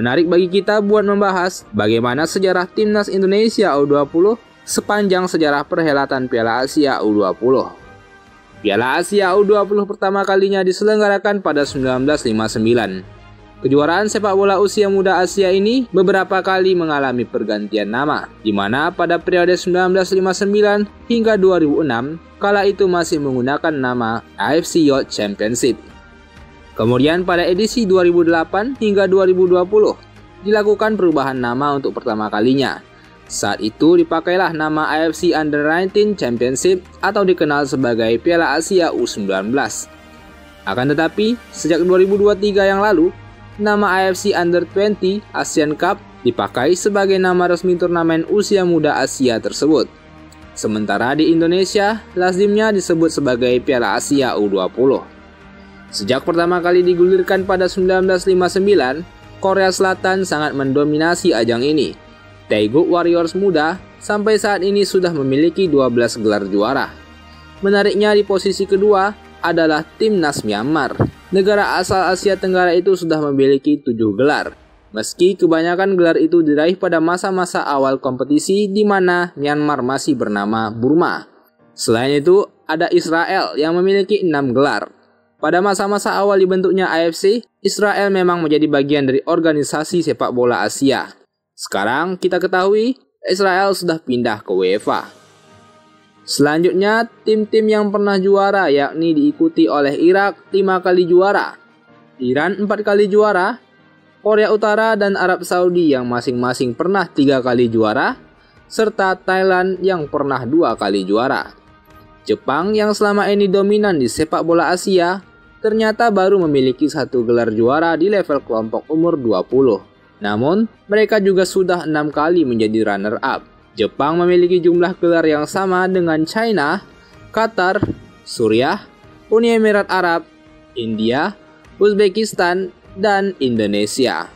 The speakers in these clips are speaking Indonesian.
Menarik bagi kita buat membahas bagaimana sejarah timnas Indonesia U20 sepanjang sejarah perhelatan Piala Asia U20. Piala Asia U20 pertama kalinya diselenggarakan pada 1959. Kejuaraan sepak bola usia muda Asia ini beberapa kali mengalami pergantian nama, di mana pada periode 1959 hingga 2006, kala itu masih menggunakan nama AFC Youth Championship. Kemudian pada edisi 2008 hingga 2020, dilakukan perubahan nama untuk pertama kalinya. Saat itu dipakailah nama AFC Under-19 Championship atau dikenal sebagai Piala Asia U19. Akan tetapi, sejak 2023 yang lalu, nama AFC Under-20 Asian Cup dipakai sebagai nama resmi turnamen usia muda Asia tersebut. Sementara di Indonesia, lazimnya disebut sebagai Piala Asia U20. Sejak pertama kali digulirkan pada 1959, Korea Selatan sangat mendominasi ajang ini. Daegu Warriors muda sampai saat ini sudah memiliki 12 gelar juara. Menariknya di posisi kedua adalah Timnas Myanmar. Negara asal Asia Tenggara itu sudah memiliki 7 gelar. Meski kebanyakan gelar itu diraih pada masa-masa awal kompetisi di mana Myanmar masih bernama Burma. Selain itu, ada Israel yang memiliki 6 gelar. Pada masa-masa awal dibentuknya AFC, Israel memang menjadi bagian dari organisasi sepak bola Asia. Sekarang kita ketahui Israel sudah pindah ke UEFA. Selanjutnya, tim-tim yang pernah juara yakni diikuti oleh Irak 5 kali juara, Iran 4 kali juara, Korea Utara dan Arab Saudi yang masing-masing pernah 3 kali juara, serta Thailand yang pernah 2 kali juara. Jepang yang selama ini dominan di sepak bola Asia, ternyata baru memiliki 1 gelar juara di level kelompok umur 20. Namun, mereka juga sudah 6 kali menjadi runner-up. Jepang memiliki jumlah gelar yang sama dengan China, Qatar, Suriah, Uni Emirat Arab, India, Uzbekistan, dan Indonesia.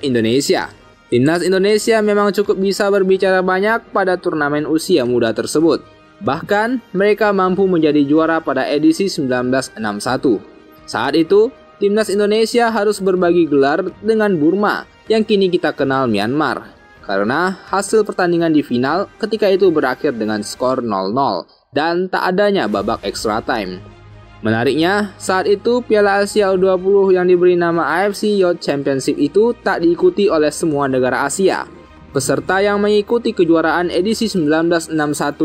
Indonesia. Timnas Indonesia memang cukup bisa berbicara banyak pada turnamen usia muda tersebut. Bahkan, mereka mampu menjadi juara pada edisi 1961. Saat itu, Timnas Indonesia harus berbagi gelar dengan Burma, yang kini kita kenal Myanmar. Karena hasil pertandingan di final ketika itu berakhir dengan skor 0-0 dan tak adanya babak extra time. Menariknya, saat itu Piala Asia U20 yang diberi nama AFC Youth Championship itu tak diikuti oleh semua negara Asia. Peserta yang mengikuti kejuaraan edisi 1961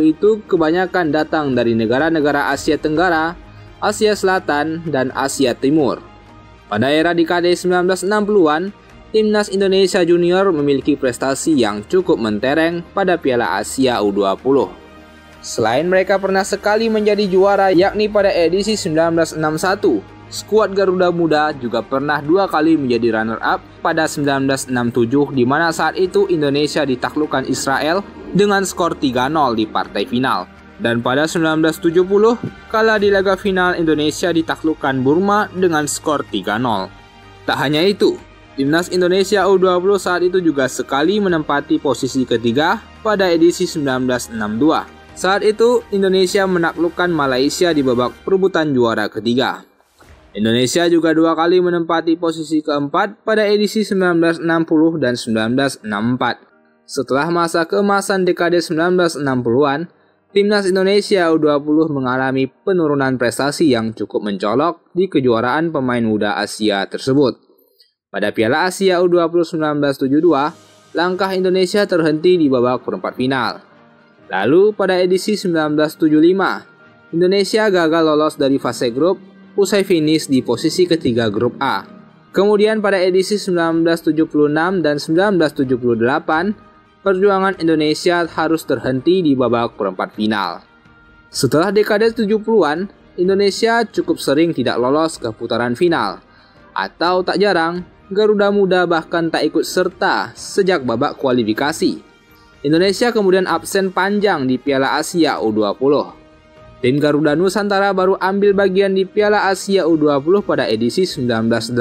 itu kebanyakan datang dari negara-negara Asia Tenggara, Asia Selatan, dan Asia Timur. Pada era dekade 1960-an, Timnas Indonesia Junior memiliki prestasi yang cukup mentereng pada Piala Asia U20. Selain mereka pernah sekali menjadi juara yakni pada edisi 1961, skuad Garuda Muda juga pernah 2 kali menjadi runner-up pada 1967 di mana saat itu Indonesia ditaklukkan Israel dengan skor 3-0 di partai final. Dan pada 1970, kala di laga final Indonesia ditaklukkan Burma dengan skor 3-0. Tak hanya itu, Timnas Indonesia U20 saat itu juga sekali menempati posisi ketiga pada edisi 1962. Saat itu, Indonesia menaklukkan Malaysia di babak perebutan juara ketiga. Indonesia juga 2 kali menempati posisi keempat pada edisi 1960 dan 1964. Setelah masa keemasan dekade 1960-an, Timnas Indonesia U20 mengalami penurunan prestasi yang cukup mencolok di kejuaraan pemain muda Asia tersebut. Pada Piala Asia U20 1972, langkah Indonesia terhenti di babak perempat final. Lalu pada edisi 1975, Indonesia gagal lolos dari fase grup usai finish di posisi ketiga grup A. Kemudian pada edisi 1976 dan 1978, perjuangan Indonesia harus terhenti di babak perempat final. Setelah dekade 70-an, Indonesia cukup sering tidak lolos ke putaran final. Atau tak jarang, Garuda Muda bahkan tak ikut serta sejak babak kualifikasi. Indonesia kemudian absen panjang di Piala Asia U20. Tim Garuda Nusantara baru ambil bagian di Piala Asia U20 pada edisi 1986.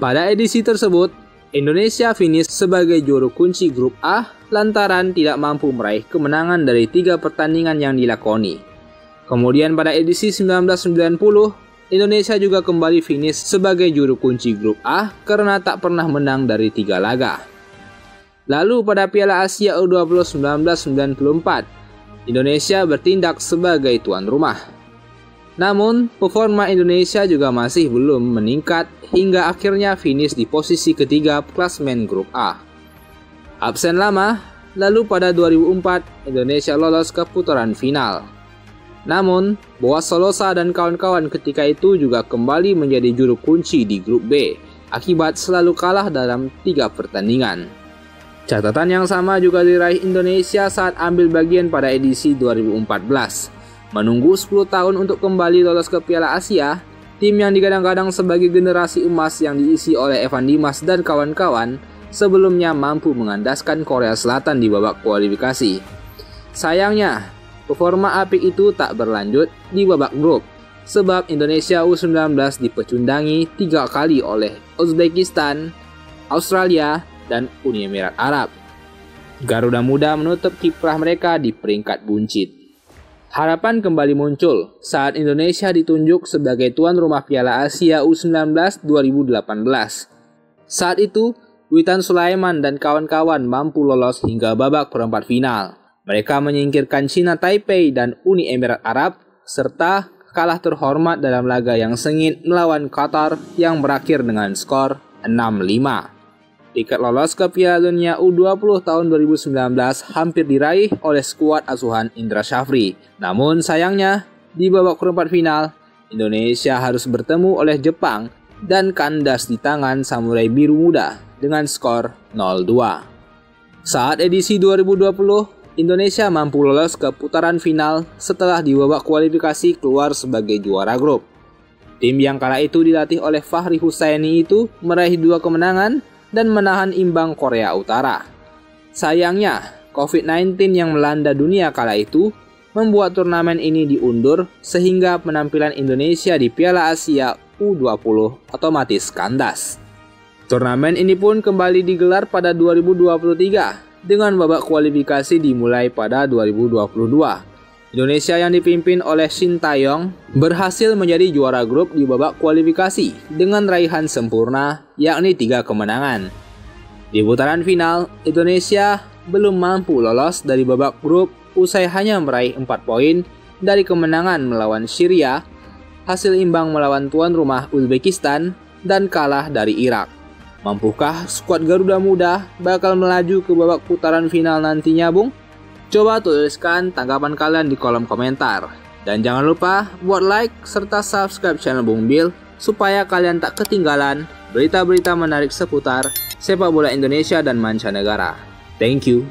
Pada edisi tersebut, Indonesia finish sebagai juru kunci grup A lantaran tidak mampu meraih kemenangan dari 3 pertandingan yang dilakoni. Kemudian pada edisi 1990, Indonesia juga kembali finish sebagai juru kunci grup A karena tak pernah menang dari 3 laga. Lalu pada Piala Asia U20 1994, Indonesia bertindak sebagai tuan rumah. Namun, performa Indonesia juga masih belum meningkat hingga akhirnya finish di posisi ketiga klasemen grup A. Absen lama, lalu pada 2004 Indonesia lolos ke putaran final. Namun, Boas Solosa dan kawan-kawan ketika itu juga kembali menjadi juru kunci di grup B akibat selalu kalah dalam 3 pertandingan. Catatan yang sama juga diraih Indonesia saat ambil bagian pada edisi 2014. Menunggu 10 tahun untuk kembali lolos ke Piala Asia, tim yang digadang-gadang sebagai generasi emas yang diisi oleh Evan Dimas dan kawan-kawan sebelumnya mampu mengandaskan Korea Selatan di babak kualifikasi. Sayangnya, performa apik itu tak berlanjut di babak grup, sebab Indonesia U19 dipecundangi 3 kali oleh Uzbekistan, Australia, dan Uni Emirat Arab. Garuda Muda menutup kiprah mereka di peringkat buncit. Harapan kembali muncul saat Indonesia ditunjuk sebagai tuan rumah Piala Asia U19 2018. Saat itu, Witan Sulaiman dan kawan-kawan mampu lolos hingga babak perempat final. Mereka menyingkirkan China Taipei dan Uni Emirat Arab, serta kalah terhormat dalam laga yang sengit melawan Qatar yang berakhir dengan skor 6-5. Tiket lolos ke Piala Dunia U20 tahun 2019 hampir diraih oleh skuad asuhan Indra Syafri. Namun sayangnya, di babak perempat final, Indonesia harus bertemu oleh Jepang dan kandas di tangan Samurai Biru Muda dengan skor 0-2. Saat edisi 2020, Indonesia mampu lolos ke putaran final setelah di babak kualifikasi keluar sebagai juara grup. Tim yang kala itu dilatih oleh Fahri Husaini itu meraih 2 kemenangan dan menahan imbang Korea Utara. Sayangnya, COVID-19 yang melanda dunia kala itu membuat turnamen ini diundur sehingga penampilan Indonesia di Piala Asia U20 otomatis kandas. Turnamen ini pun kembali digelar pada 2023 dengan babak kualifikasi dimulai pada 2022. Indonesia yang dipimpin oleh Shin Tae-yong berhasil menjadi juara grup di babak kualifikasi dengan raihan sempurna yakni 3 kemenangan. Di putaran final, Indonesia belum mampu lolos dari babak grup usai hanya meraih 4 poin dari kemenangan melawan Syria, hasil imbang melawan tuan rumah Uzbekistan, dan kalah dari Irak. Mampukah skuad Garuda Muda bakal melaju ke babak putaran final nantinya, Bung? Coba tuliskan tanggapan kalian di kolom komentar. Dan jangan lupa buat like serta subscribe channel Bung Bil supaya kalian tak ketinggalan berita-berita menarik seputar sepak bola Indonesia dan mancanegara. Thank you.